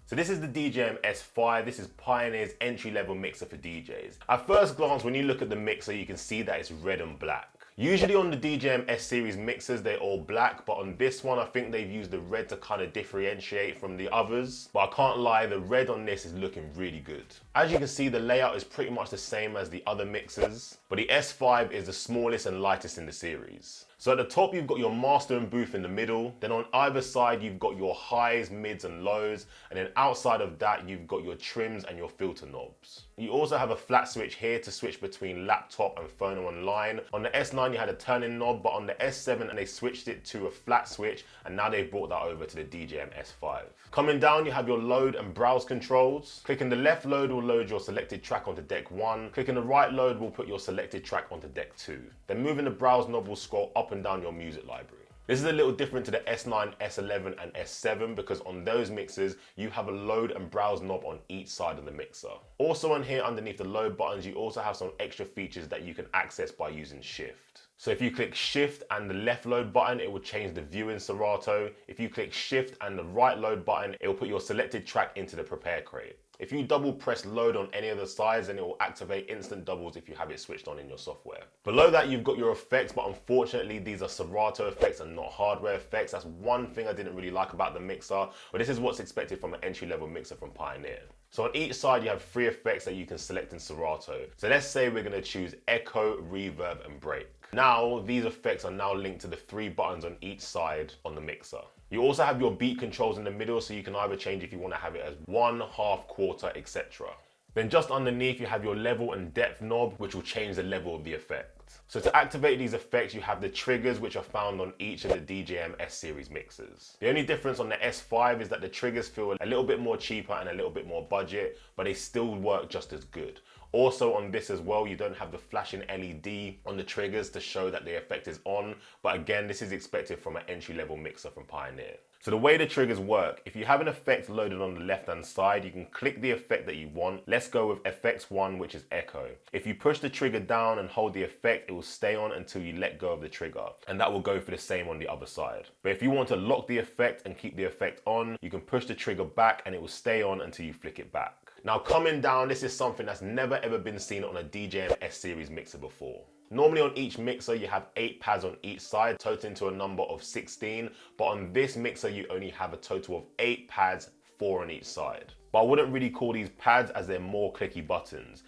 So this is the DJM-S5. This is Pioneer's entry-level mixer for DJs. At first glance, when you look at the mixer, you can see that it's red and black. Usually on the DJM-S series mixers, they're all black, but on this one, I think they've used the red to kind of differentiate from the others. But I can't lie, the red on this is looking really good. As you can see, the layout is pretty much the same as the other mixers, but the S5 is the smallest and lightest in the series. So at the top, you've got your master and booth in the middle. Then on either side, you've got your highs, mids, and lows. And then outside of that, you've got your trims and your filter knobs. You also have a flat switch here to switch between laptop and phone online. On the S9, you had a turn-in knob, but on the S7, they switched it to a flat switch, and now they've brought that over to the DJM-S5. Coming down, you have your load and browse controls. Clicking the left load will load your selected track onto deck 1. Clicking the right load will put your selected track onto deck 2. Then moving the browse knob will scroll up and down your music library. This is a little different to the S9, S11 and S7 because on those mixers, you have a load and browse knob on each side of the mixer. Also on here underneath the load buttons, you also have some extra features that you can access by using shift. So if you click shift and the left load button, it will change the view in Serato. If you click shift and the right load button, it will put your selected track into the prepare crate. If you double press load on any of the sides, then it will activate instant doubles if you have it switched on in your software. Below that, you've got your effects, but unfortunately, these are Serato effects and not hardware effects. That's one thing I didn't really like about the mixer, but this is what's expected from an entry-level mixer from Pioneer. So on each side, you have 3 effects that you can select in Serato. So let's say we're gonna choose echo, reverb, and break. Now, these effects are now linked to the 3 buttons on each side on the mixer. You also have your beat controls in the middle, so you can either change if you want to have it as 1, half, quarter, etc. Then just underneath, you have your level and depth knob, which will change the level of the effect. So to activate these effects, you have the triggers, which are found on each of the DJM-S series mixers. The only difference on the S5 is that the triggers feel a little bit more cheaper and a little bit more budget, but they still work just as good. Also on this as well, you don't have the flashing LED on the triggers to show that the effect is on, but again, this is expected from an entry-level mixer from Pioneer. So the way the triggers work, if you have an effect loaded on the left-hand side, you can click the effect that you want. Let's go with effects 1, which is echo. If you push the trigger down and hold the effect, it will stay on until you let go of the trigger, and that will go for the same on the other side. But if you want to lock the effect and keep the effect on, you can push the trigger back and it will stay on until you flick it back. Now coming down, this is something that's never ever been seen on a DJM-S series mixer before. Normally on each mixer you have 8 pads on each side, totaling to a number of 16, but on this mixer you only have a total of 8 pads, 4 on each side. But I wouldn't really call these pads as they're more clicky buttons.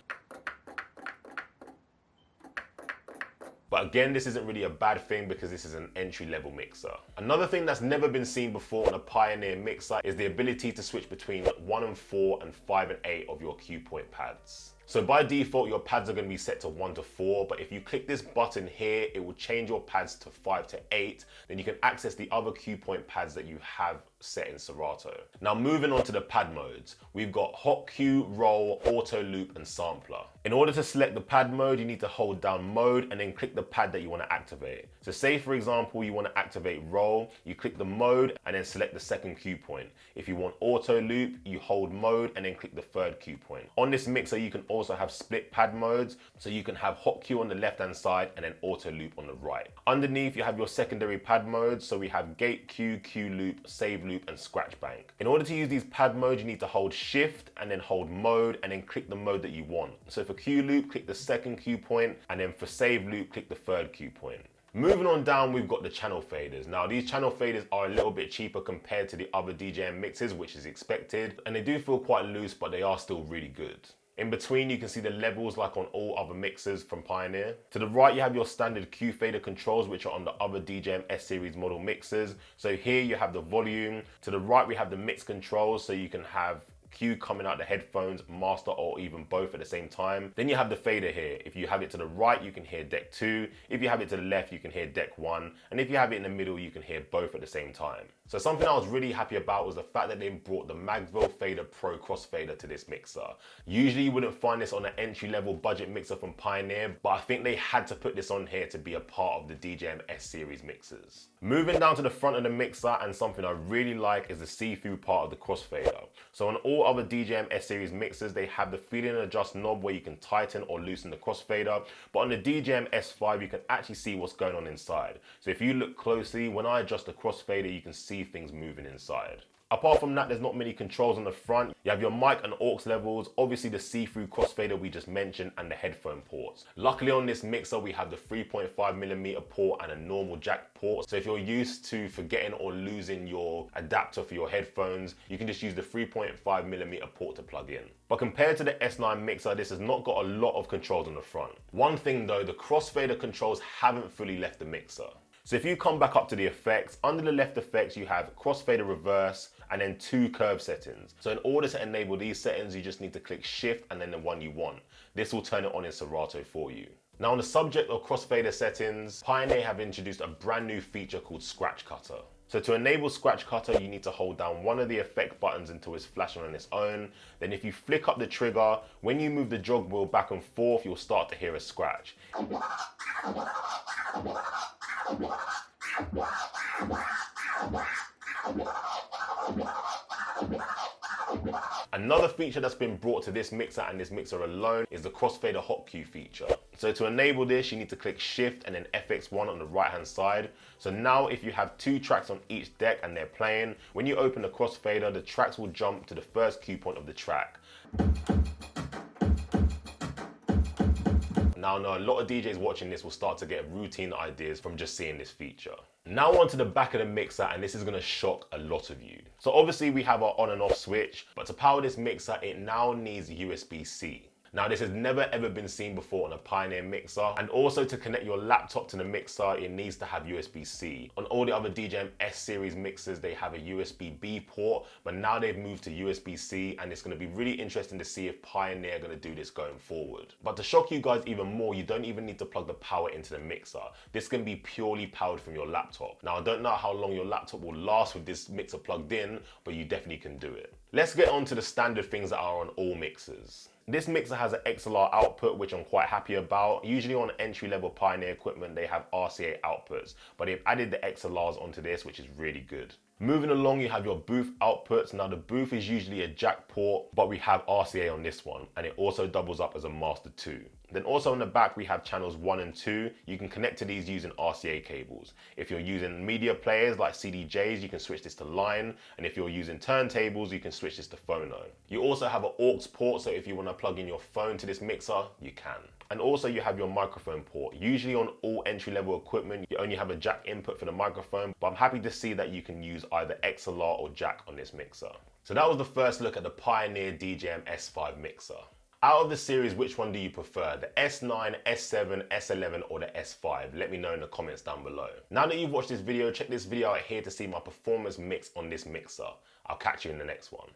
But again, this isn't really a bad thing because this is an entry-level mixer. Another thing that's never been seen before on a Pioneer mixer is the ability to switch between 1 and 4 and 5 and 8 of your cue point pads. So by default, your pads are going to be set to 1 to 4, but if you click this button here, it will change your pads to 5 to 8. Then you can access the other cue point pads that you have set in Serato. Now moving on to the pad modes, we've got hot cue, roll, auto loop, and sampler. In order to select the pad mode, you need to hold down mode and then click the pad that you want to activate. So say for example, you want to activate roll, you click the mode and then select the second cue point. If you want auto loop, you hold mode and then click the third cue point. On this mixer, you can also have split pad modes, so you can have hot cue on the left hand side and then auto loop on the right. Underneath, you have your secondary pad modes, so we have gate cue, cue loop, save loop, and scratch bank. In order to use these pad modes, you need to hold shift and then hold mode and then click the mode that you want. So for cue loop, click the second cue point, and then for save loop, click the third cue point. Moving on down, we've got the channel faders. Now these channel faders are a little bit cheaper compared to the other DJM mixes, which is expected, and they do feel quite loose, but they are still really good. In between, you can see the levels like on all other mixers from Pioneer. To the right, you have your standard cue fader controls, which are on the other DJM-S series model mixers. So here you have the volume. To the right, we have the mix controls, so you can have cue coming out the headphones, master, or even both at the same time. Then you have the fader here. If you have it to the right, you can hear deck 2. If you have it to the left, you can hear deck 1. And if you have it in the middle, you can hear both at the same time. So something I was really happy about was the fact that they brought the Magville Fader Pro Crossfader to this mixer. Usually you wouldn't find this on an entry-level budget mixer from Pioneer, but I think they had to put this on here to be a part of the DJM-S series mixers. Moving down to the front of the mixer, and something I really like is the see-through part of the crossfader. So on all other DJM-S series mixers, they have the feel and adjust knob where you can tighten or loosen the crossfader, but on the DJM-S5 you can actually see what's going on inside. So if you look closely, when I adjust the crossfader, you can see things moving inside. Apart from that, there's not many controls on the front. You have your mic and aux levels, obviously the see-through crossfader we just mentioned, and the headphone ports. Luckily on this mixer, we have the 3.5mm port and a normal jack port. So if you're used to forgetting or losing your adapter for your headphones, you can just use the 3.5mm port to plug in. But compared to the S9 mixer, this has not got a lot of controls on the front. One thing though, the crossfader controls haven't fully left the mixer. So if you come back up to the effects, under the left effects you have crossfader reverse and then 2 curve settings. So in order to enable these settings, you just need to click shift and then the one you want. This will turn it on in Serato for you. Now on the subject of crossfader settings, Pioneer have introduced a brand new feature called Scratch Cutter. So to enable Scratch Cutter, you need to hold down one of the effect buttons until it's flashing on its own. Then if you flick up the trigger, when you move the jog wheel back and forth, you'll start to hear a scratch. Another feature that's been brought to this mixer and this mixer alone is the Crossfader hot cue feature. So to enable this, you need to click shift and then FX1 on the right hand side. So now if you have 2 tracks on each deck and they're playing, when you open the Crossfader, the tracks will jump to the first cue point of the track. Now, I know a lot of DJs watching this will start to get routine ideas from just seeing this feature. Now onto the back of the mixer, and this is going to shock a lot of you. So obviously we have our on and off switch, but to power this mixer, it now needs USB-C. Now this has never ever been seen before on a Pioneer mixer, and also to connect your laptop to the mixer, it needs to have USB-C. On all the other DJM-S series mixers, they have a USB-B port, but now they've moved to USB-C, and it's going to be really interesting to see if Pioneer are going to do this going forward. But to shock you guys even more, you don't even need to plug the power into the mixer. This can be purely powered from your laptop. Now I don't know how long your laptop will last with this mixer plugged in, but you definitely can do it. Let's get on to the standard things that are on all mixers. This mixer has an XLR output, which I'm quite happy about. Usually on entry-level Pioneer equipment, they have RCA outputs, but they've added the XLRs onto this, which is really good. Moving along, you have your booth outputs. Now the booth is usually a jack port, but we have RCA on this one, and it also doubles up as a master 2. Then also on the back, we have channels 1 and 2. You can connect to these using RCA cables. If you're using media players like CDJs, you can switch this to line. And if you're using turntables, you can switch this to phono. You also have an aux port, so if you want to plug in your phone to this mixer, you can. And also you have your microphone port. Usually on all entry-level equipment, you only have a jack input for the microphone, but I'm happy to see that you can use either XLR or jack on this mixer. So that was the first look at the Pioneer DJM-S5 mixer. Out of the series, which one do you prefer? The S9, S7, S11 or the S5? Let me know in the comments down below. Now that you've watched this video, check this video out here to see my performance mix on this mixer. I'll catch you in the next one.